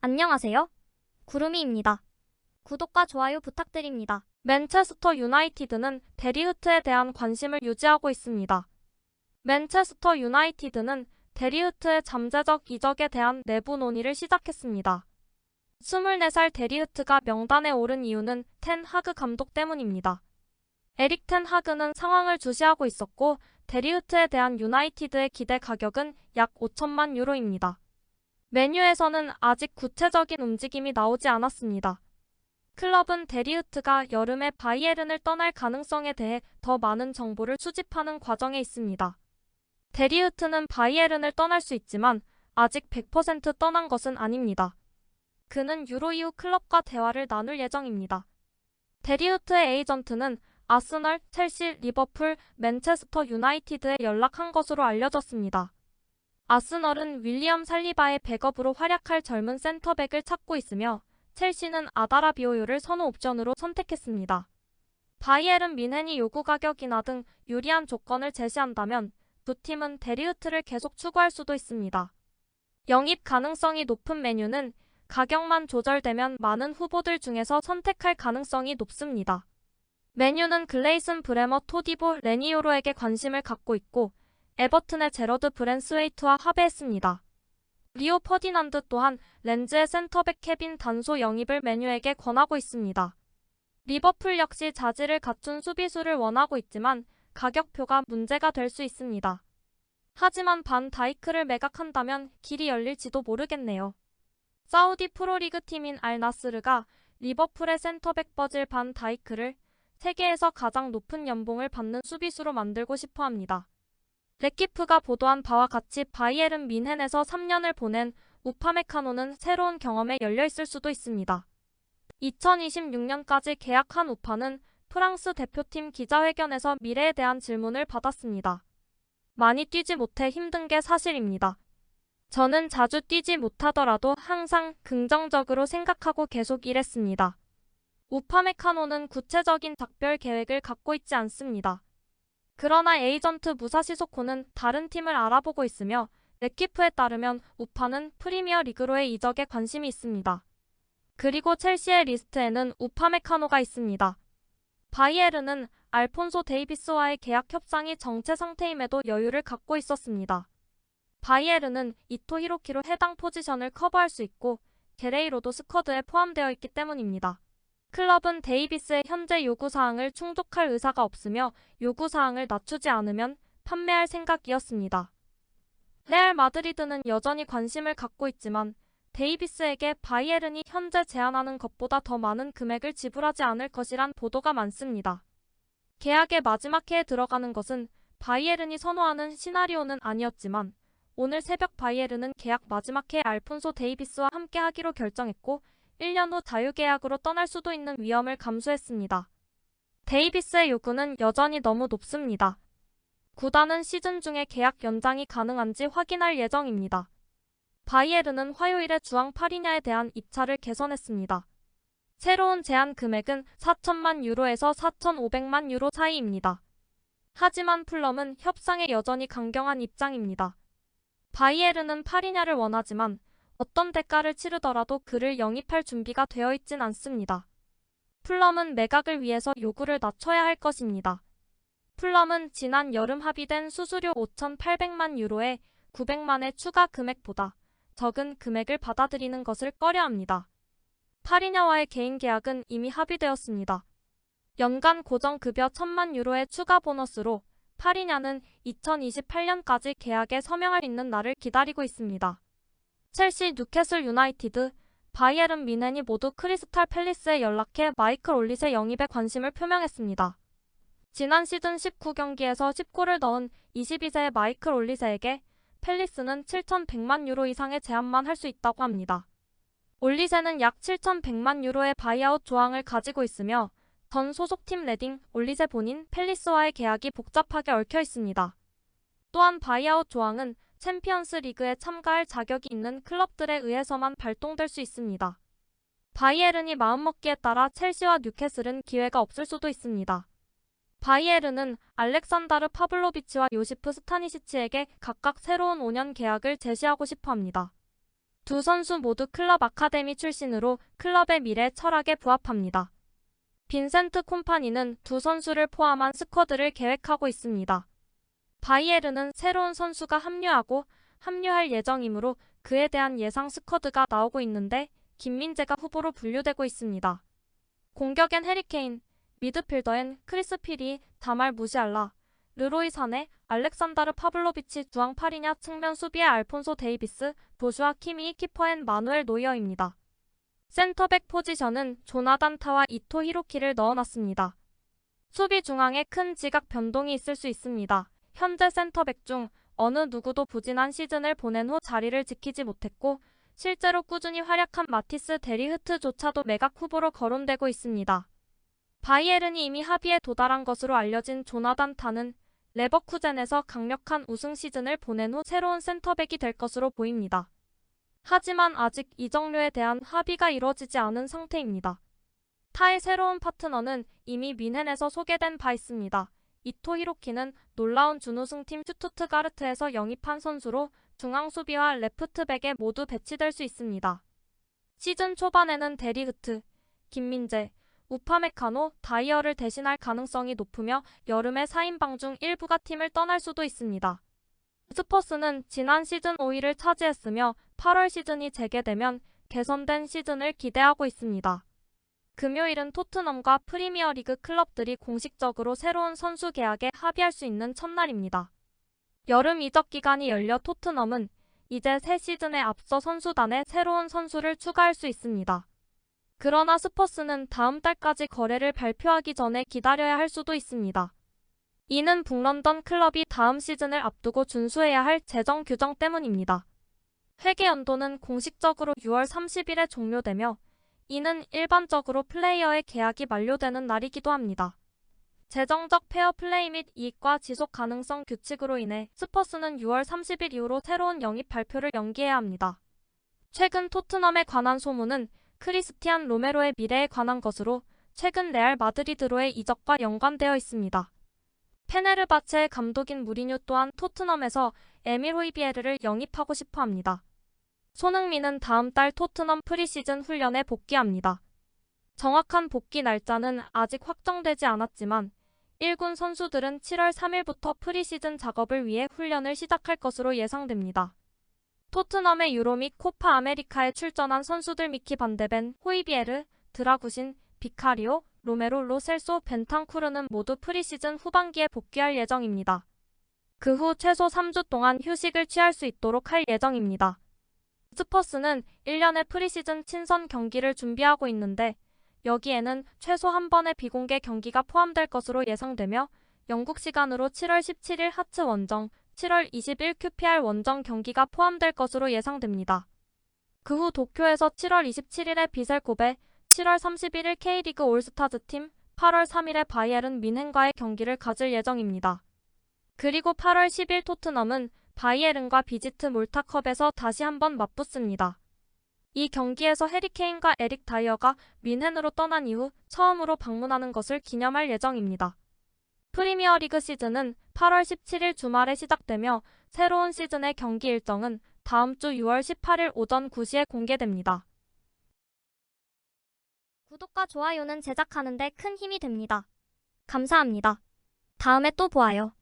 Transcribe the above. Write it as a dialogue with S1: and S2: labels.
S1: 안녕하세요. 구름이입니다. 구독과 좋아요 부탁드립니다.
S2: 맨체스터 유나이티드는 데리 흐트에 대한 관심을 유지하고 있습니다. 맨체스터 유나이티드는 데리 흐트의 잠재적 이적에 대한 내부 논의를 시작했습니다. 24살 데리 흐트가 명단에 오른 이유는 텐 하그 감독 때문입니다. 에릭 텐 하그는 상황을 주시하고 있었고 데리 흐트에 대한 유나이티드의 기대 가격은 약 5천만 유로입니다. 메뉴에서는 아직 구체적인 움직임이 나오지 않았습니다. 클럽은 데리 흐트가 여름에 바이에른을 떠날 가능성에 대해 더 많은 정보를 수집하는 과정에 있습니다. 데리 흐트는 바이에른을 떠날 수 있지만 아직 100% 떠난 것은 아닙니다. 그는 유로 이후 클럽과 대화를 나눌 예정입니다. 데리 흐트의 에이전트는 아스널, 첼시, 리버풀, 맨체스터 유나이티드에 연락한 것으로 알려졌습니다. 아스널은 윌리엄 살리바의 백업으로 활약할 젊은 센터백을 찾고 있으며 첼시는 아다라 비오요를 선호 옵션으로 선택했습니다. 바이에른 뮌헨이 요구 가격이나 등 유리한 조건을 제시한다면 두 팀은 데리 흐트를 계속 추구할 수도 있습니다. 영입 가능성이 높은 메뉴는 가격만 조절되면 많은 후보들 중에서 선택할 가능성이 높습니다. 메뉴는 글레이슨 브레머 토디보 레니요로에게 관심을 갖고 있고 에버튼의 제러드 브랜스웨이트와 합의했습니다. 리오 퍼디난드 또한 렌즈의 센터백 케빈 단소 영입을 메뉴에게 권하고 있습니다. 리버풀 역시 자질을 갖춘 수비수를 원하고 있지만 가격표가 문제가 될 수 있습니다. 하지만 반 다이크를 매각한다면 길이 열릴지도 모르겠네요. 사우디 프로리그 팀인 알 나스르가 리버풀의 센터백 버질 반 다이크를 세계에서 가장 높은 연봉을 받는 수비수로 만들고 싶어 합니다. 레키프가 보도한 바와 같이 바이에른 뮌헨에서 3년을 보낸 우파메카노는 새로운 경험에 열려있을 수도 있습니다. 2026년까지 계약한 우파는 프랑스 대표팀 기자회견에서 미래에 대한 질문을 받았습니다. 많이 뛰지 못해 힘든 게 사실입니다. 저는 자주 뛰지 못하더라도 항상 긍정적으로 생각하고 계속 일했습니다. 우파메카노는 구체적인 작별 계획을 갖고 있지 않습니다. 그러나 에이전트 무사시 소코는 다른 팀을 알아보고 있으며 레키프에 따르면 우파는 프리미어 리그로의 이적에 관심이 있습니다. 그리고 첼시의 리스트에는 우파메카노가 있습니다. 바이에른은 알폰소 데이비스와의 계약 협상이 정체 상태임에도 여유를 갖고 있었습니다. 바이에른은 이토 히로키로 해당 포지션을 커버할 수 있고 게레이로도 스쿼드에 포함되어 있기 때문입니다. 클럽은 데이비스의 현재 요구사항을 충족할 의사가 없으며 요구사항을 낮추지 않으면 판매할 생각이었습니다. 레알 마드리드는 여전히 관심을 갖고 있지만 데이비스에게 바이에른이 현재 제안하는 것보다 더 많은 금액을 지불하지 않을 것이란 보도가 많습니다. 계약의 마지막 해에 들어가는 것은 바이에른이 선호하는 시나리오는 아니었지만 오늘 새벽 바이에른은 계약 마지막 해에 알폰소 데이비스와 함께 하기로 결정했고 1년 후 자유계약으로 떠날 수도 있는 위험을 감수했습니다. 데이비스의 요구는 여전히 너무 높습니다. 구단은 시즌 중에 계약 연장이 가능한지 확인할 예정입니다. 바이에른은 화요일에 주앙 파리냐에 대한 입찰을 개선했습니다. 새로운 제한 금액은 4천만 유로에서 4,500만 유로 사이입니다. 하지만 풀럼은 협상에 여전히 강경한 입장입니다. 바이에른은 파리냐를 원하지만 어떤 대가를 치르더라도 그를 영입할 준비가 되어 있진 않습니다. 풀럼은 매각을 위해서 요구를 낮춰야 할 것입니다. 풀럼은 지난 여름 합의된 수수료 5,800만 유로에 900만의 추가 금액보다 적은 금액을 받아들이는 것을 꺼려합니다. 파리냐와의 개인 계약은 이미 합의되었습니다. 연간 고정급여 1,000만 유로의 추가 보너스로 파리냐는 2028년까지 계약에 서명할 있는 날을 기다리고 있습니다. 첼시, 뉴캐슬 유나이티드, 바이에른 뮌헨이 모두 크리스탈 팰리스에 연락해 마이클 올릿의 영입에 관심을 표명했습니다. 지난 시즌 19경기에서 10골을 넣은 22세의 마이클 올릿에게 팰리스는 7,100만 유로 이상의 제안만 할 수 있다고 합니다. 올릿에는 약 7,100만 유로의 바이아웃 조항을 가지고 있으며 전 소속팀 레딩, 올릿의 본인, 팰리스와의 계약이 복잡하게 얽혀 있습니다. 또한 바이아웃 조항은 챔피언스 리그에 참가할 자격이 있는 클럽들에 의해서만 발동될 수 있습니다. 바이에른이 마음먹기에 따라 첼시와 뉴캐슬은 기회가 없을 수도 있습니다. 바이에른은 알렉산다르 파블로비치와 요시프 스타니시치에게 각각 새로운 5년 계약을 제시하고 싶어 합니다. 두 선수 모두 클럽 아카데미 출신으로 클럽의 미래 철학에 부합합니다. 빈센트 콤파니는 두 선수를 포함한 스쿼드를 계획하고 있습니다. 바이에른은 새로운 선수가 합류할 예정이므로 그에 대한 예상 스쿼드가 나오고 있는데 김민재가 후보로 분류되고 있습니다. 공격엔 해리케인, 미드필더엔 크리스 필이, 다말 무시알라, 르로이 사네, 알렉산다르 파블로비치 주앙 파리냐 측면 수비에 알폰소 데이비스, 보슈아 키미, 키퍼엔 마누엘 노이어입니다. 센터백 포지션은 조나단 타와 이토 히로키를 넣어놨습니다. 수비 중앙에 큰 지각 변동이 있을 수 있습니다. 현재 센터백 중 어느 누구도 부진한 시즌을 보낸 후 자리를 지키지 못했고 실제로 꾸준히 활약한 마티스 데리흐트조차도 매각 후보로 거론되고 있습니다. 바이에른이 이미 합의에 도달한 것으로 알려진 조나단 타는 레버쿠젠에서 강력한 우승 시즌을 보낸 후 새로운 센터백이 될 것으로 보입니다. 하지만 아직 이적료에 대한 합의가 이루어지지 않은 상태입니다. 타의 새로운 파트너는 이미 뮌헨에서 소개된 바 있습니다. 이토 히로키는 놀라운 준우승팀 슈투트가르트에서 영입한 선수로 중앙 수비와 레프트백에 모두 배치될 수 있습니다. 시즌 초반에는 데리흐트, 김민재, 우파메카노, 다이어를 대신할 가능성이 높으며 여름에 4인방 중 일부가 팀을 떠날 수도 있습니다. 스퍼스는 지난 시즌 5위를 차지했으며 8월 시즌이 재개되면 개선된 시즌을 기대하고 있습니다. 금요일은 토트넘과 프리미어리그 클럽들이 공식적으로 새로운 선수 계약에 합의할 수 있는 첫날입니다. 여름 이적 기간이 열려 토트넘은 이제 새 시즌에 앞서 선수단에 새로운 선수를 추가할 수 있습니다. 그러나 스퍼스는 다음 달까지 거래를 발표하기 전에 기다려야 할 수도 있습니다. 이는 북런던 클럽이 다음 시즌을 앞두고 준수해야 할 재정 규정 때문입니다. 회계 연도는 공식적으로 6월 30일에 종료되며 이는 일반적으로 플레이어의 계약이 만료되는 날이기도 합니다. 재정적 페어플레이 및 이익과 지속 가능성 규칙으로 인해 스퍼스는 6월 30일 이후로 새로운 영입 발표를 연기해야 합니다. 최근 토트넘에 관한 소문은 크리스티안 로메로의 미래에 관한 것으로 최근 레알 마드리드로의 이적과 연관되어 있습니다. 페네르바체의 감독인 무리뉴 또한 토트넘에서 에밀 호이비에르를 영입하고 싶어 합니다. 손흥민은 다음 달 토트넘 프리시즌 훈련에 복귀합니다. 정확한 복귀 날짜는 아직 확정되지 않았지만 1군 선수들은 7월 3일부터 프리시즌 작업을 위해 훈련을 시작할 것으로 예상됩니다. 토트넘의 유로 및 코파 아메리카에 출전한 선수들 미키 반데벤, 호이비에르, 드라구신, 비카리오, 로메로, 로셀소, 벤탄쿠르는 모두 프리시즌 후반기에 복귀할 예정입니다. 그 후 최소 3주 동안 휴식을 취할 수 있도록 할 예정입니다. 스퍼스는 1년의 프리시즌 친선 경기를 준비하고 있는데 여기에는 최소 한 번의 비공개 경기가 포함될 것으로 예상되며 영국 시간으로 7월 17일 하츠 원정, 7월 20일 QPR 원정 경기가 포함될 것으로 예상됩니다. 그 후 도쿄에서 7월 27일에 비셀 코베, 7월 31일 K리그 올스타즈 팀, 8월 3일에 바이에른 뮌헨과의 경기를 가질 예정입니다. 그리고 8월 10일 토트넘은 바이에른과 비지트 몰타컵에서 다시 한번 맞붙습니다. 이 경기에서 해리케인과 에릭 다이어가 뮌헨으로 떠난 이후 처음으로 방문하는 것을 기념할 예정입니다. 프리미어리그 시즌은 8월 17일 주말에 시작되며 새로운 시즌의 경기 일정은 다음 주 6월 18일 오전 9시에 공개됩니다.
S1: 구독과 좋아요는 제작하는 데 큰 힘이 됩니다. 감사합니다. 다음에 또 보아요.